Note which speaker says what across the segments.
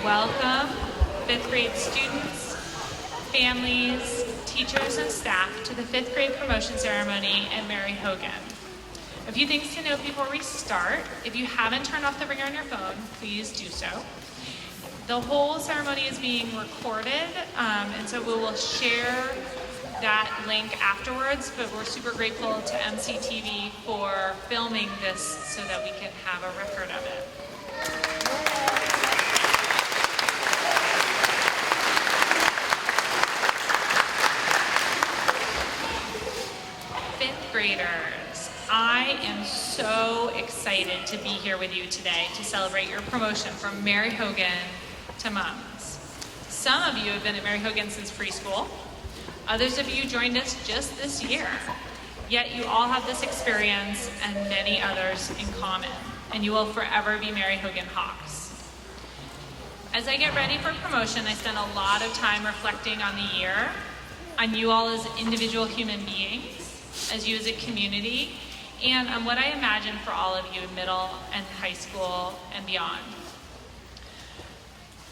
Speaker 1: Welcome, fifth grade students, families, teachers, and staff to the fifth grade promotion ceremony at Mary Hogan. A few things to note before we start. If you haven't turned off the ringer on your phone, please do so. The whole ceremony is being recorded, and so we will share that link afterwards, but we're super grateful to MCTV for filming this so that we can have a record of it. Fifth graders, I am so excited to be here with you today to celebrate your promotion from Mary Hogan to Mums. Some of you have been at Mary Hogan since preschool. Others of you joined us just this year. Yet you all have this experience and many others in common, and you will forever be Mary Hogan Hawks. As I get ready for promotion, I spend a lot of time reflecting on the year, on you all as individual human beings, as you as a community, and on what I imagine for all of you in middle and high school and beyond.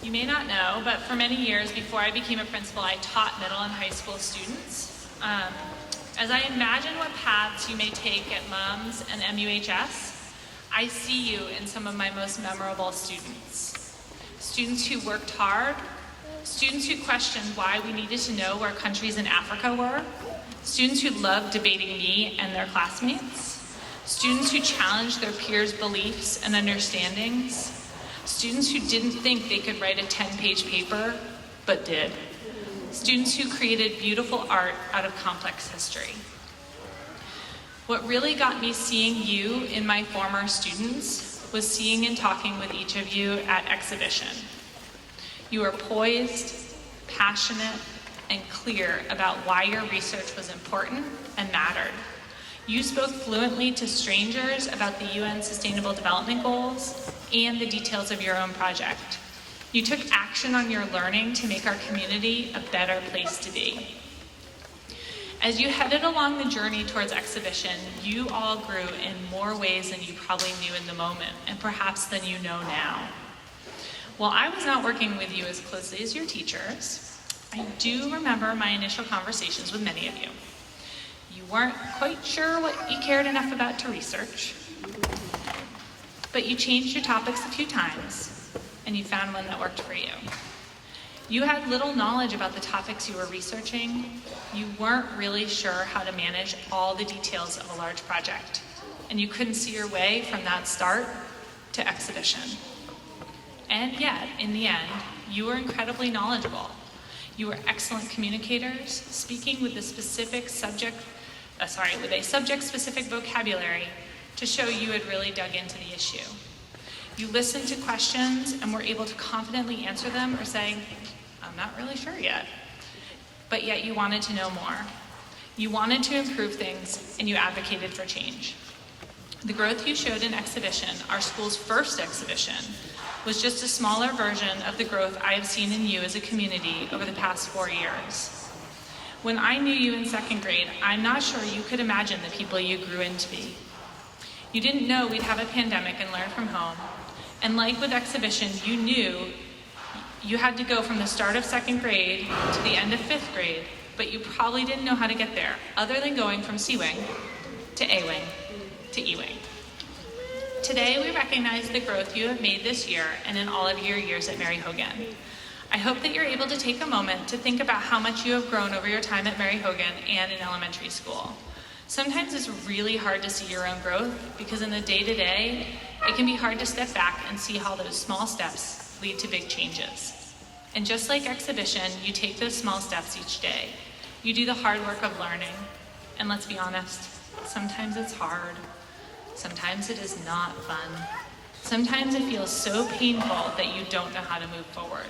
Speaker 1: You may not know, but for many years before I became a principal, I taught middle and high school students. As I imagine what paths you may take at MUMS and MUHS, I see you in some of my most memorable students. Students who worked hard, students who questioned why we needed to know where countries in Africa were, students who loved debating me and their classmates, students who challenged their peers' beliefs and understandings, students who didn't think they could write a 10-page paper, but did, students who created beautiful art out of complex history. What really got me seeing you in my former students was seeing and talking with each of you at exhibition. You are poised, passionate, and clear about why your research was important and mattered. You spoke fluently to strangers about the UN Sustainable Development Goals and the details of your own project. You took action on your learning to make our community a better place to be. As you headed along the journey towards exhibition, you all grew in more ways than you probably knew in the moment, and perhaps than you know now. While I was not working with you as closely as your teachers, I do remember my initial conversations with many of you. You weren't quite sure what you cared enough about to research, but you changed your topics a few times, and you found one that worked for you. You had little knowledge about the topics you were researching. You weren't really sure how to manage all the details of a large project, and you couldn't see your way from that start to exhibition. And yet, in the end, you were incredibly knowledgeable. You were excellent communicators, speaking with a subject-specific vocabulary to show you had really dug into the issue. You listened to questions and were able to confidently answer them or say, I'm not really sure yet. But yet you wanted to know more. You wanted to improve things, and you advocated for change. The growth you showed in exhibition, our school's first exhibition, was just a smaller version of the growth I have seen in you as a community over the past 4 years. When I knew you in second grade, I'm not sure you could imagine the people you grew into be. You didn't know we'd have a pandemic and learn from home. And like with exhibition, you knew you had to go from the start of second grade to the end of fifth grade, but you probably didn't know how to get there, other than going from C-Wing to A-Wing to E-Wing. Today, we recognize the growth you have made this year and in all of your years at Mary Hogan. I hope that you're able to take a moment to think about how much you have grown over your time at Mary Hogan and in elementary school. Sometimes it's really hard to see your own growth because in the day-to-day, it can be hard to step back and see how those small steps lead to big changes. And just like exhibition, you take those small steps each day. You do the hard work of learning. And let's be honest, sometimes it's hard. Sometimes it is not fun. Sometimes it feels so painful that you don't know how to move forward.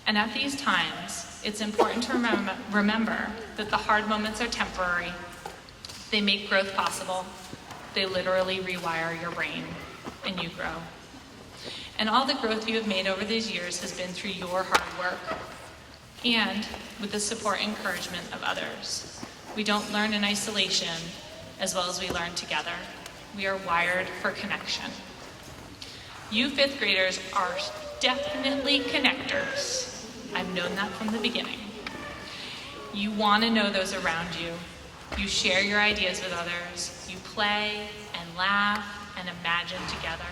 Speaker 1: And at these times, it's important to remember that the hard moments are temporary. They make growth possible. They literally rewire your brain, and you grow. And all the growth you have made over these years has been through your hard work and with the support and encouragement of others. We don't learn in isolation as well as we learn together. We are wired for connection. You fifth graders are definitely connectors. I've known that from the beginning. You want to know those around you. You share your ideas with others. You play and laugh and imagine together.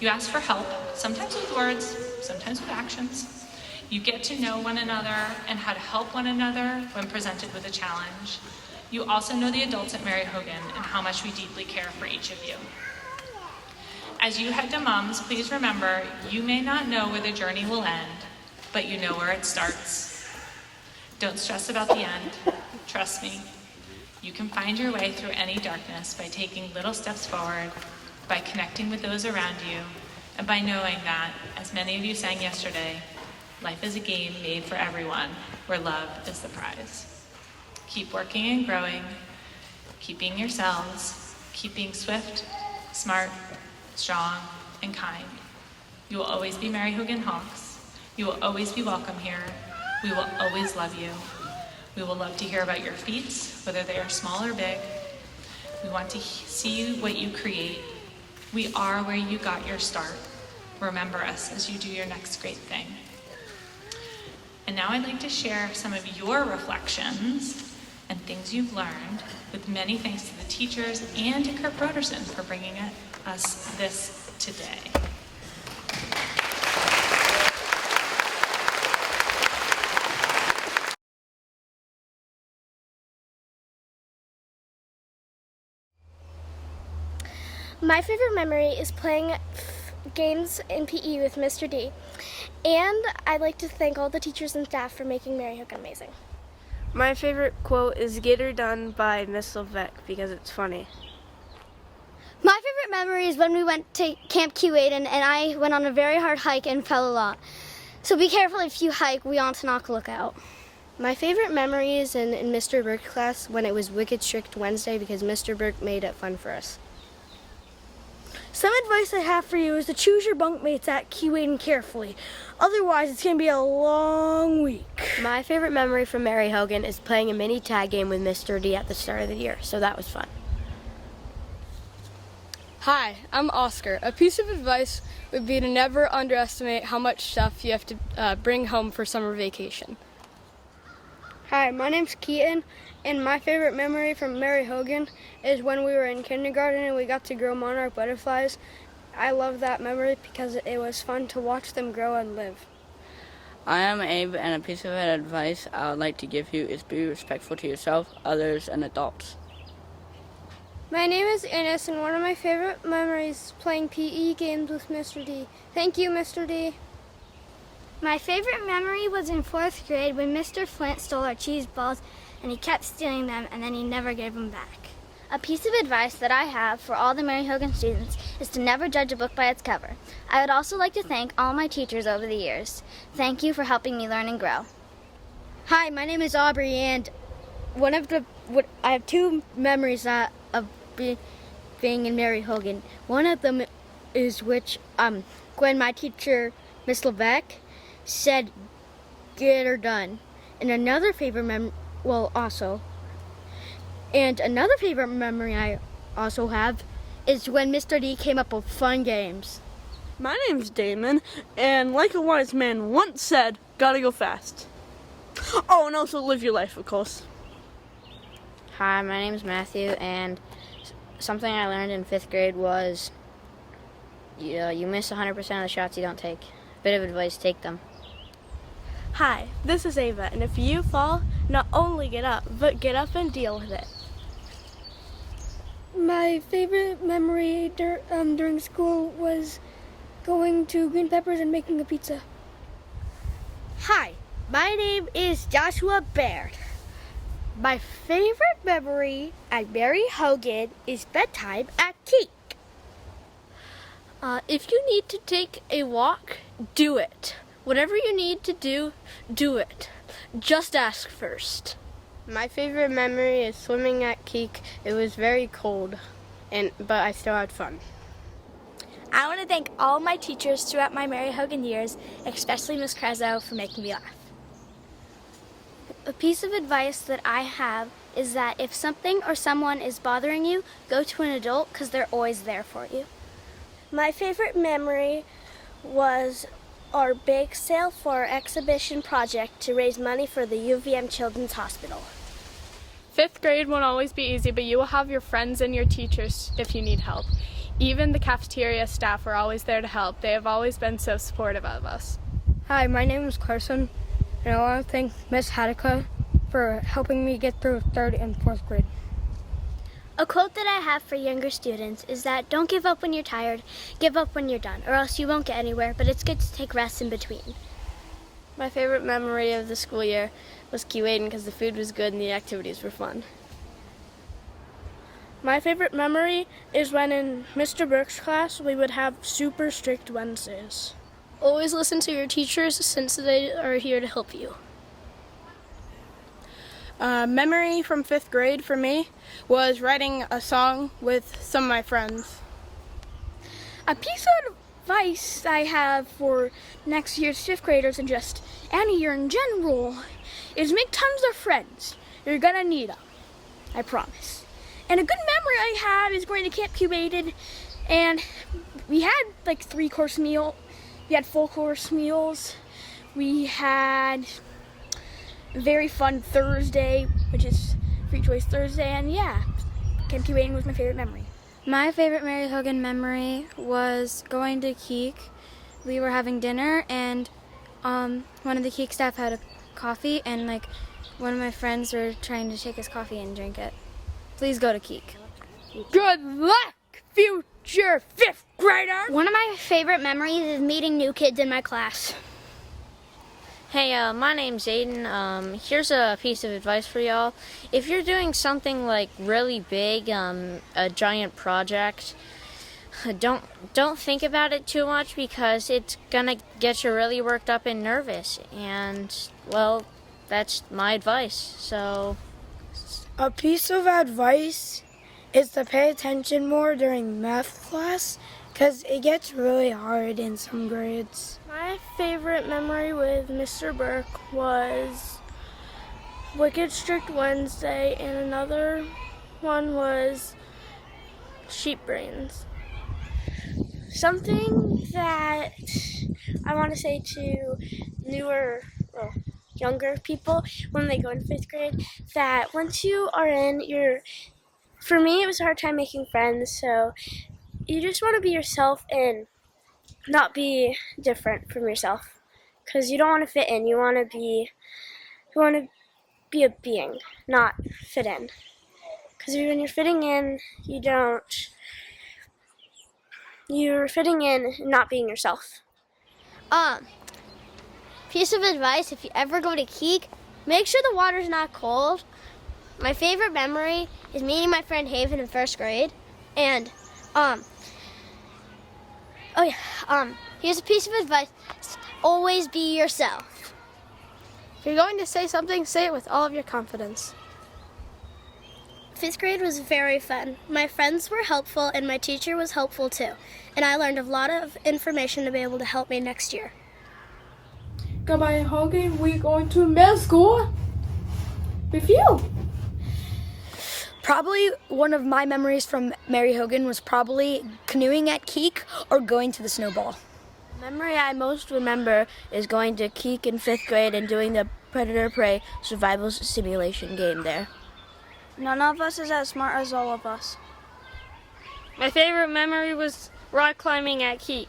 Speaker 1: You ask for help, sometimes with words, sometimes with actions. You get to know one another and how to help one another when presented with a challenge. You also know the adults at Mary Hogan and how much we deeply care for each of you. As you head to Mums, please remember, you may not know where the journey will end, but you know where it starts. Don't stress about the end. Trust me. You can find your way through any darkness by taking little steps forward, by connecting with those around you, and by knowing that, as many of you sang yesterday, life is a game made for everyone, where love is the prize. Keep working and growing, keep being yourselves, keep being swift, smart, strong, and kind. You will always be Mary Hogan Hawks. You will always be welcome here. We will always love you. We will love to hear about your feats, whether they are small or big. We want to see what you create. We are where you got your start. Remember us as you do your next great thing. And now I'd like to share some of your reflections and things you've learned, with many thanks to the teachers and to Kurt Broderson for bringing us this today.
Speaker 2: My favorite memory is playing games in PE with Mr. D. And I'd like to thank all the teachers and staff for making Mary Hogan amazing.
Speaker 3: My favorite quote is "Get her done" by Miss Levesque because it's funny.
Speaker 4: My favorite memory is when we went to Camp Keewaydin and I went on a very hard hike and fell a lot. So be careful if you hike, we on Tanaka Lookout.
Speaker 5: My favorite memory is in Mr. Burke's class when it was Wicked Strict Wednesday because Mr. Burke made it fun for us.
Speaker 6: Some advice I have for you is to choose your bunkmates at Keewaydin carefully. Otherwise, it's going to be a long week.
Speaker 5: My favorite memory from Mary Hogan is playing a mini tag game with Mr. D at the start of the year, so that was fun.
Speaker 7: Hi, I'm Oscar. A piece of advice would be to never underestimate how much stuff you have to bring home for summer vacation.
Speaker 6: Hi, my name's Keaton, and my favorite memory from Mary Hogan is when we were in kindergarten and we got to grow monarch butterflies. I love that memory because it was fun to watch them grow and live.
Speaker 8: I am Abe, and a piece of advice I would like to give you is be respectful to yourself, others, and adults.
Speaker 2: My name is Ines, and one of my favorite memories is playing PE games with Mr. D. Thank you, Mr. D.
Speaker 4: My favorite memory was in 4th grade when Mr. Flint stole our cheese balls and he kept stealing them and then he never gave them back. A piece of advice that I have for all the Mary Hogan students is to never judge a book by its cover. I would also like to thank all my teachers over the years. Thank you for helping me learn and grow.
Speaker 6: Hi, my name is Aubrey, and I have two memories of being in Mary Hogan. One of them is when my teacher, Miss Levesque, said, "Get her done." And another favorite memory I also have is when Mr. D came up with fun games.
Speaker 3: My name's Damon, and like a wise man once said, gotta go fast. Oh, and also live your life, of course.
Speaker 5: Hi, my name's Matthew, and something I learned in 5th grade was you miss 100% of the shots you don't take. Bit of advice, take them.
Speaker 6: Hi, this is Ava, and if you fall, not only get up, but get up and deal with it. My favorite memory during school was going to Green Peppers and making a pizza.
Speaker 9: Hi, my name is Joshua Baird. My favorite memory at Mary Hogan is bedtime at Keek. If you need to take a walk, do it. Whatever you need to do, do it. Just ask first.
Speaker 5: My favorite memory is swimming at Keek. It was very cold, but I still had fun.
Speaker 2: I want to thank all my teachers throughout my Mary Hogan years, especially Miss Crezo, for making me laugh. A piece of advice that I have is that if something or someone is bothering you, go to an adult because they're always there for you.
Speaker 6: My favorite memory was
Speaker 2: our bake sale for our exhibition project to raise money for the UVM Children's Hospital.
Speaker 7: 5th grade won't always be easy, but you will have your friends and your teachers if you need help. Even the cafeteria staff are always there to help. They have always been so supportive of us.
Speaker 6: Hi, my name is Carson, and I want to thank Miss Hadika for helping me get through 3rd and 4th grade.
Speaker 2: A quote that I have for younger students is that don't give up when you're tired, give up when you're done, or else you won't get anywhere, but it's good to take rests in between.
Speaker 3: My favorite memory of the school year was Keewaydin because the food was good and the activities were fun. My favorite memory is when in Mr. Burke's class we would have super strict Wednesdays. Always listen to your teachers since they are here to help you. Memory from 5th grade for me was writing a song with some of my friends. A piece of advice I have for next year's 5th graders and just any year in general is make tons of friends. You're gonna need them, I promise. And a good memory I have is going to Camp Keewaydin, and we had like 3-course meal. We had full course meals. We had a very fun Thursday, which is Free Choice Thursday, and yeah, Camp Keewaydin was my favorite memory.
Speaker 5: My favorite Mary Hogan memory was going to Keek. We were having dinner, and one of the Keek staff had a coffee, and like one of my friends were trying to take his coffee and drink it. Please go to Keek.
Speaker 9: Good luck, future 5th grader!
Speaker 4: One of my favorite memories is meeting new kids in my class.
Speaker 5: Hey, my name's Aiden. Here's a piece of advice for y'all. If you're doing something like really big, a giant project, don't think about it too much because it's gonna get you really worked up and nervous. And well, that's my advice. So,
Speaker 10: a piece of advice is to pay attention more during math class because it gets really hard in some grades.
Speaker 3: My favorite memory with Mr. Burke was Wicked Strict Wednesday, and another one was Sheep Brains. Something that I want to say to younger people when they go in 5th grade, that once you are in, for me it was a hard time making friends, so you just want to be yourself and not be different from yourself, because you don't want to fit in. You want to be a being, not fit in. Because when you're fitting in, you're fitting in and not being yourself.
Speaker 4: Piece of advice, if you ever go to Keek, make sure the water's not cold. My favorite memory is meeting my friend Haven in 1st grade, and here's a piece of advice. Always be yourself.
Speaker 3: If you're going to say something, say it with all of your confidence.
Speaker 2: 5th grade was very fun. My friends were helpful and my teacher was helpful too. And I learned a lot of information to be able to help me next year.
Speaker 9: Goodbye, Hogan. We're going to middle school with you.
Speaker 6: Probably one of my memories from Mary Hogan was probably canoeing at Keek or going to the snowball.
Speaker 3: The memory I most remember is going to Keek in 5th grade and doing the Predator-Prey survival simulation game there.
Speaker 10: None of us is as smart as all of us.
Speaker 3: My favorite memory was rock climbing at Keek.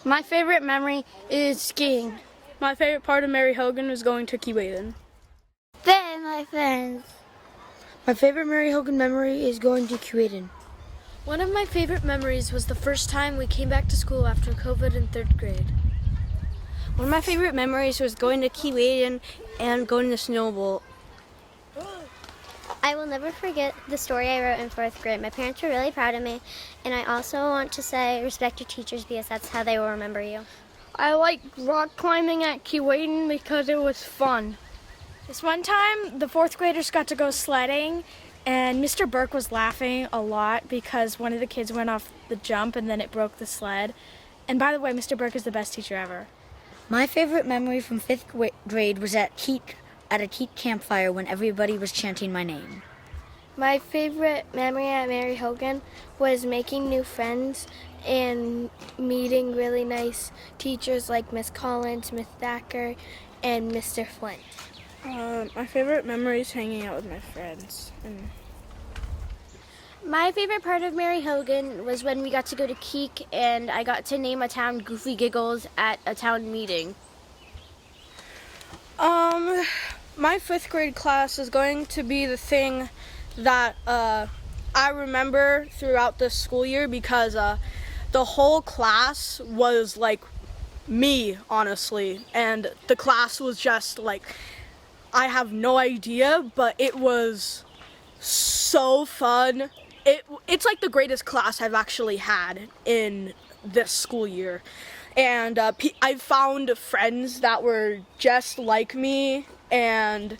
Speaker 10: My favorite memory is skiing.
Speaker 3: My favorite part of Mary Hogan was going to Keewaydin.
Speaker 4: Then, my friends.
Speaker 10: My favorite Mary Hogan memory is going to Keewaydin.
Speaker 3: One of my favorite memories was the first time we came back to school after COVID in 3rd grade. One of my favorite memories was going to Keewaydin and going to Snowball.
Speaker 4: I will never forget the story I wrote in 4th grade. My parents were really proud of me, and I also want to say respect your teachers because that's how they will remember you.
Speaker 10: I like rock climbing at Keewaydin because it was fun.
Speaker 3: This one time, the 4th graders got to go sledding, and Mr. Burke was laughing a lot because one of the kids went off the jump and then it broke the sled. And by the way, Mr. Burke is the best teacher ever.
Speaker 6: My favorite memory from 5th grade was at a Keek campfire when everybody was chanting my name.
Speaker 3: My favorite memory at Mary Hogan was making new friends
Speaker 2: and meeting really nice teachers like Miss Collins, Miss Thacker, and Mr. Flint.
Speaker 3: My favorite memory is hanging out with my friends.
Speaker 2: My favorite part of Mary Hogan was when we got to go to Keek and I got to name a town Goofy Giggles at a town meeting.
Speaker 3: My 5th grade class is going to be the thing that I remember throughout this school year because the whole class was like me, honestly, and the class was just like, I have no idea, but it was so fun. It's like the greatest class I've actually had in this school year. And I found friends that were just like me, and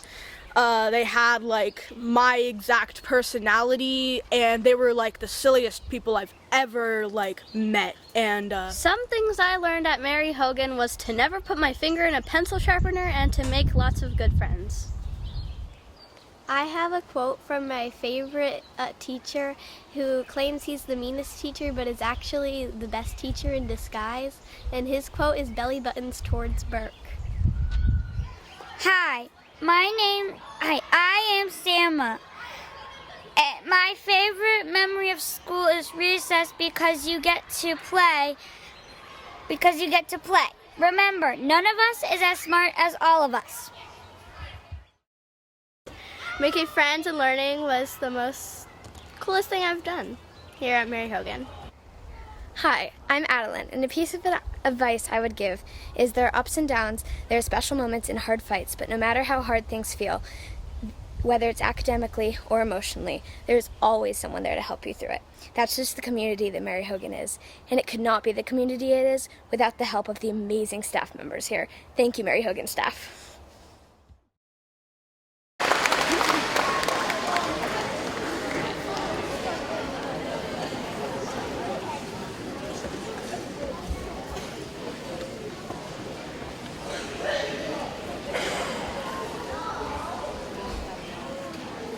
Speaker 3: they had like my exact personality, and they were like the silliest people I've ever like met. And
Speaker 5: Some things I learned at Mary Hogan was to never put my finger in a pencil sharpener and to make lots of good friends.
Speaker 2: I have a quote from my favorite teacher who claims he's the meanest teacher but is actually the best teacher in disguise. And his quote is belly buttons towards Burke.
Speaker 4: Hi, I am Sama. My favorite memory of school is recess because you get to play. Remember, none of us is as smart as all of us.
Speaker 6: Making friends and learning was the most coolest thing I've done here at Mary Hogan.
Speaker 2: Hi, I'm Adeline, and a piece of advice I would give is there are ups and downs, there are special moments and hard fights, but no matter how hard things feel, whether it's academically or emotionally, there's always someone there to help you through it. That's just the community that Mary Hogan is, and it could not be the community it is without the help of the amazing staff members here. Thank you, Mary Hogan staff.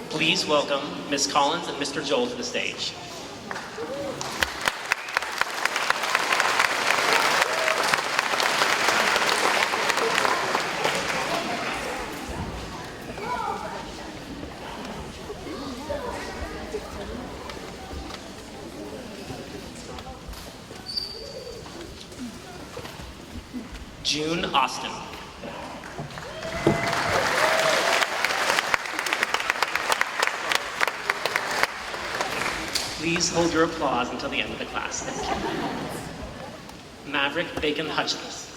Speaker 11: Please welcome Ms. Collins and Mr. Joel to the stage. June Austin. Please hold your applause until the end of the class. Thank you. Maverick Bacon Hutchins.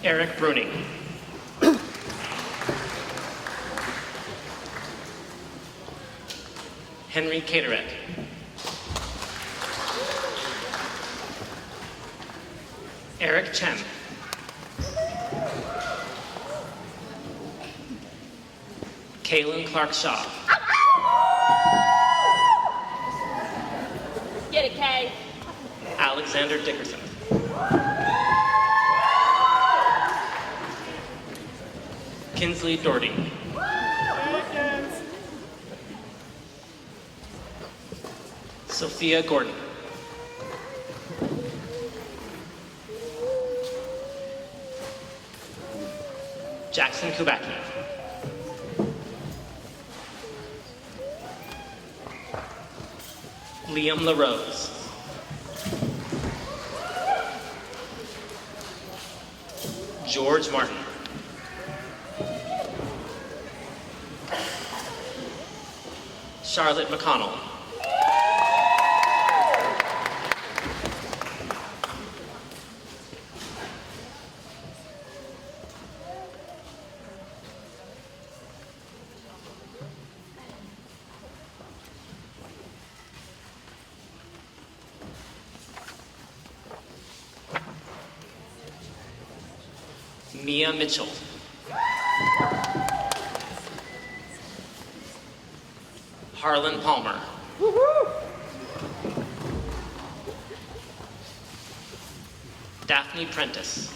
Speaker 11: Eric Bruning. Henry Cateret. Eric Chen. Kaylin Clark Shaw.
Speaker 5: Get it, Kay.
Speaker 11: Alexander Dickerson. Kinsley Doherty. Sophia Gordon. Jackson Kubacki. Liam LaRose. George Martin. Charlotte McConnell. Mia Mitchell. Harlan Palmer. Daphne Prentice.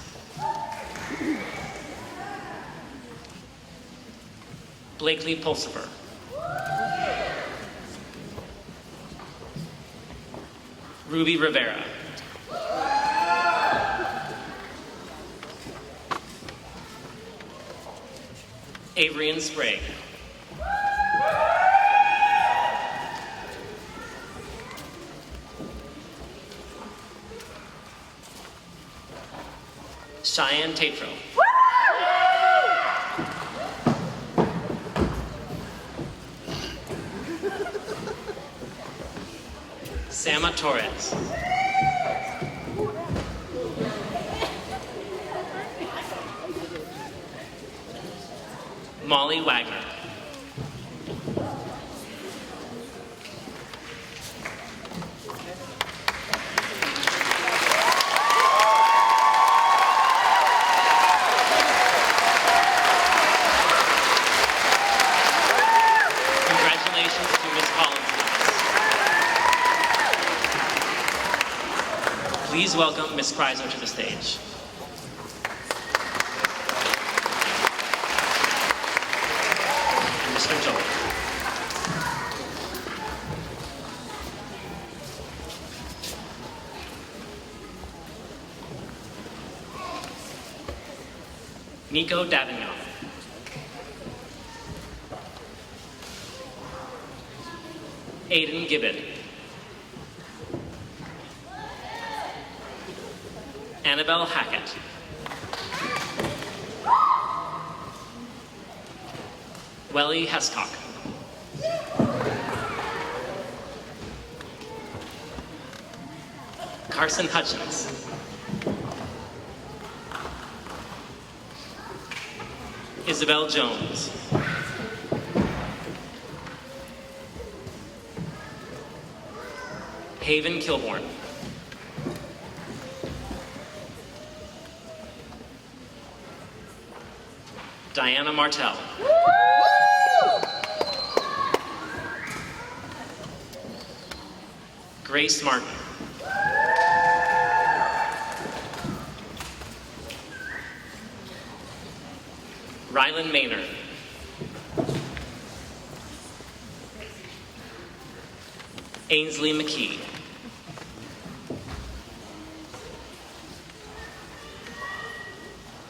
Speaker 11: Blakely Pulsifer. Ruby Rivera. Avrian Sprague. Cheyenne Tatro. Sama Torres. Molly Wagner. Congratulations to Ms. Collins. Please welcome Ms. Kreiser to the stage. And Mr. Joel. Nico Davignon. Aiden Gibbon. Annabelle Hackett. Welly Hescock. Carson Hutchins. Isabel Jones. Haven Kilborn. Diana Martell. Grace Martin. Rylan Maynard. Ainsley McKee.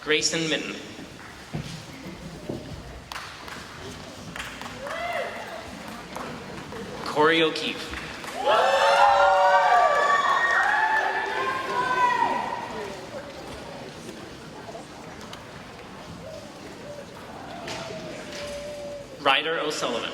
Speaker 11: Grayson Minton. Corey O'Keefe. Ryder O'Sullivan.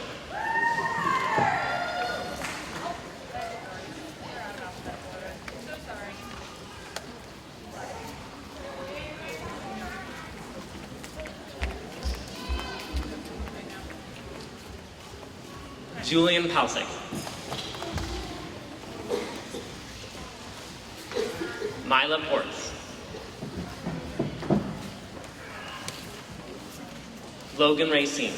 Speaker 11: Julian Palsik. Mila Ports. Logan Racine.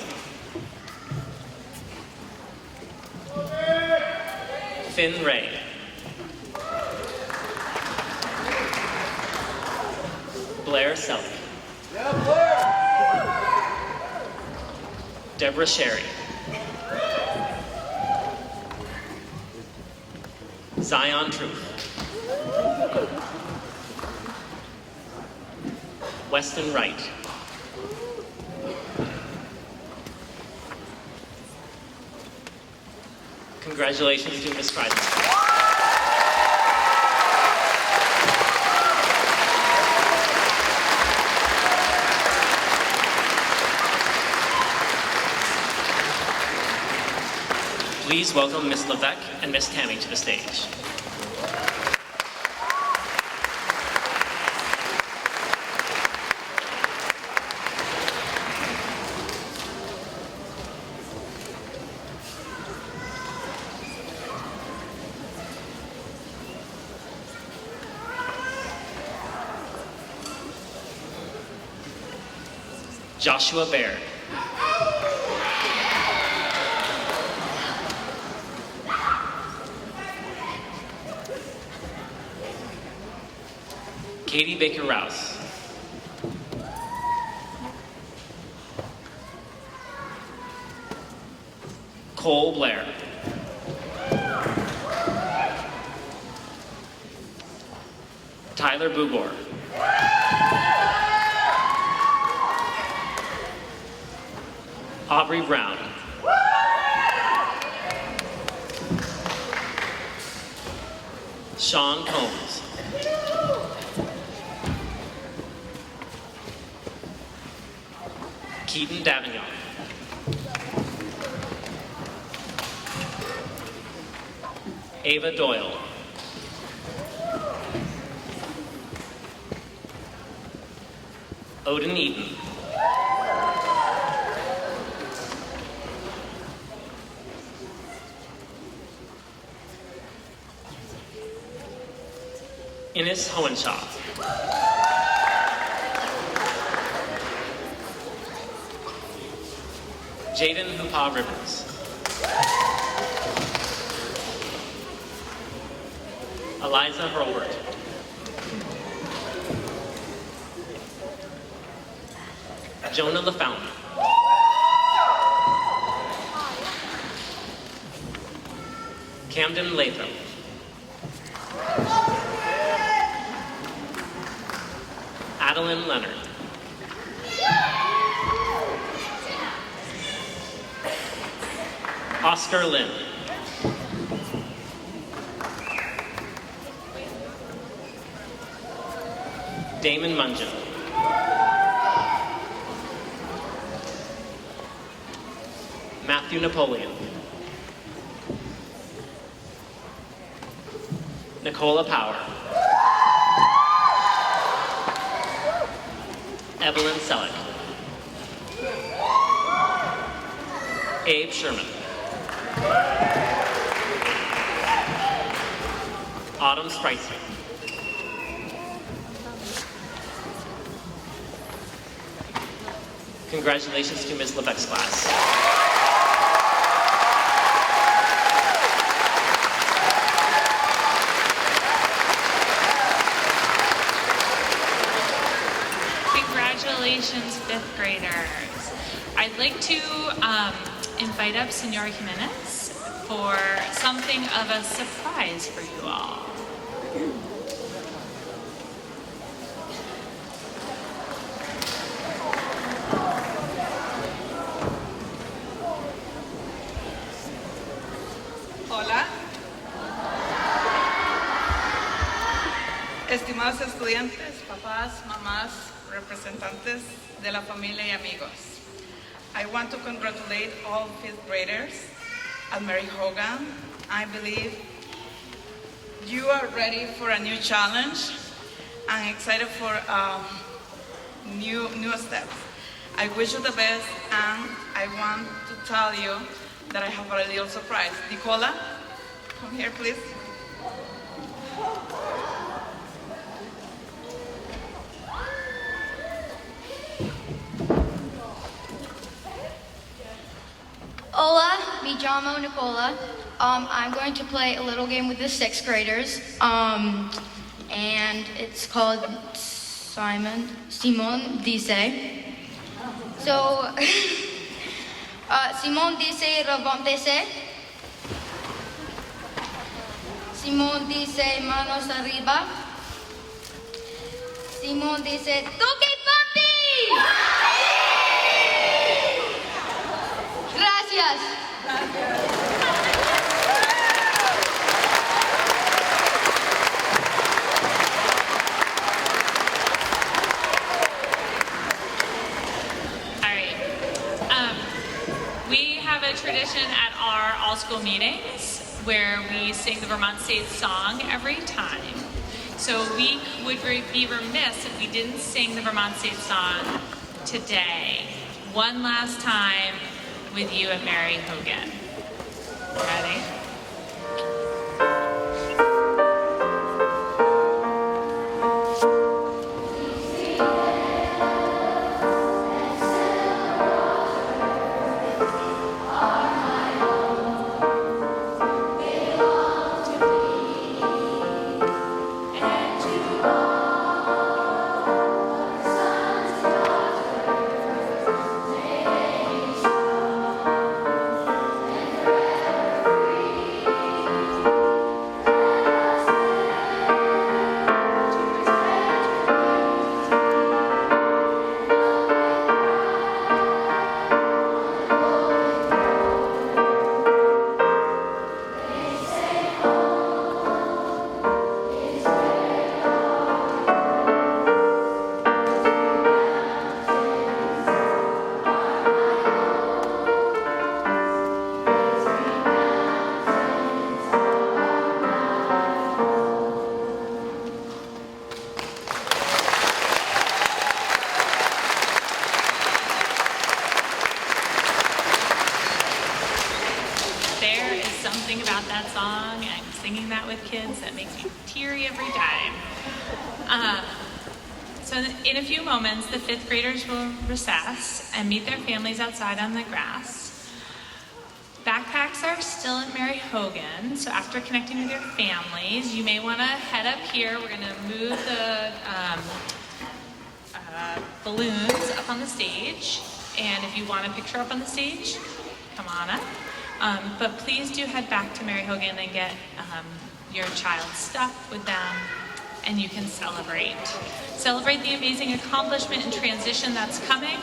Speaker 11: Finn Ray. Blair Selk. Deborah Sherry. Zion Truth. Weston Wright. Congratulations to Ms. Friday. Please welcome Ms. Levesque and Ms. Tammy to the stage. Joshua Baird. Katie Baker Rouse. Cole Blair. Tyler Bugor. Aubrey Brown. Sean Combs. Keaton Davignon. Ava Doyle. Odin Eaton. Ines Hohenshaw. Jaden Hoopaw Rivers. Eliza Hurlbert. Jonah LaFountain. Camden Latham. Adeline Leonard. Oscar Lynn. Damon Mungeon. Matthew Napoleon. Nicola Power. Evelyn Selleck. Abe Sherman. Autumn Spricer. Congratulations to Ms. Lebeck's class.
Speaker 1: Congratulations, fifth graders. I'd like to invite up Senora Jimenez for something of a surprise for you all.
Speaker 12: Hola. Estimados estudiantes, papás, mamás, representantes de la familia y amigos. I want to congratulate all fifth graders at Mary Hogan. I believe you are ready for a new challenge and excited for new steps. I wish you the best, and I want to tell you that I have a little surprise. Nicola, come here, please.
Speaker 13: Hola, me llamo Nicola. I'm going to play a little game with the sixth graders, and it's called Simon Dice. So, Simon dice levántese. Simon dice manos arriba. Simon dice toque papi. Gracias.
Speaker 1: All right. We have a tradition at our all-school meetings where we sing the Vermont State song every time. So we would be remiss if we didn't sing the Vermont State song today. One last time with you at Mary Hogan. Ready?
Speaker 13: Gracias.
Speaker 1: song and singing that with kids. That makes me teary every time. So in a few moments, the 5th graders will recess and meet their families outside on the grass. Backpacks are still at Mary Hogan, so after connecting with your families, you may want to head up here. We're going to move the balloons up on the stage, and if you want a picture up on the stage, come on up. But please do head back to Mary Hogan and get your child's stuff with them, and you can celebrate. Celebrate the amazing accomplishment and transition that's coming.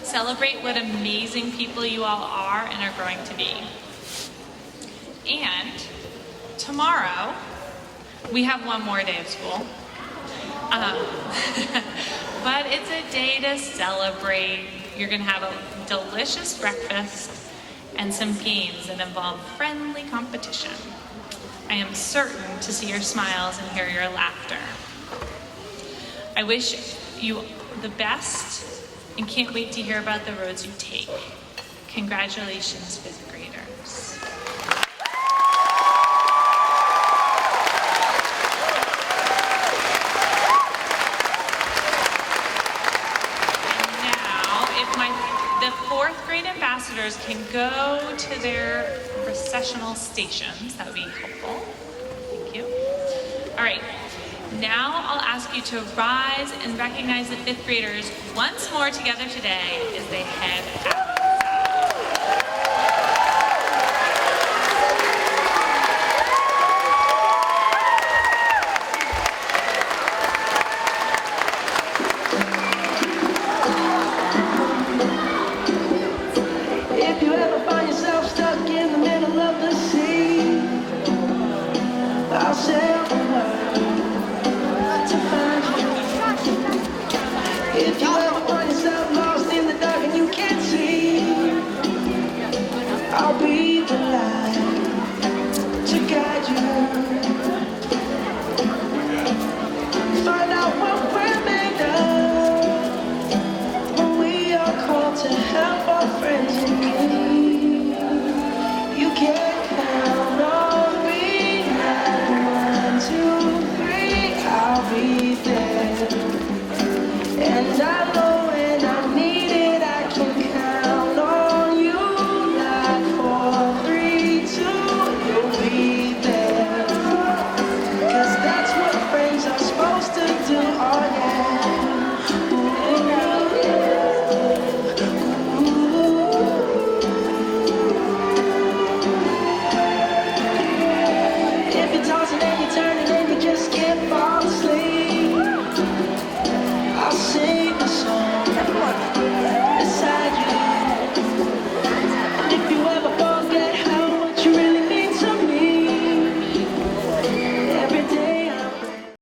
Speaker 1: Celebrate what amazing people you all are and are growing to be. And tomorrow, we have one more day of school. But it's a day to celebrate. You're going to have a delicious breakfast and some games that involve friendly competition. I am certain to see your smiles and hear your laughter. I wish you the best and can't wait to hear about the roads you take. Congratulations, 5th graders. And now, if the 4th grade ambassadors can go to their recessional stations, that would be helpful. Thank you. All right. Now I'll ask you to rise and recognize the 5th graders once more together today as they head out.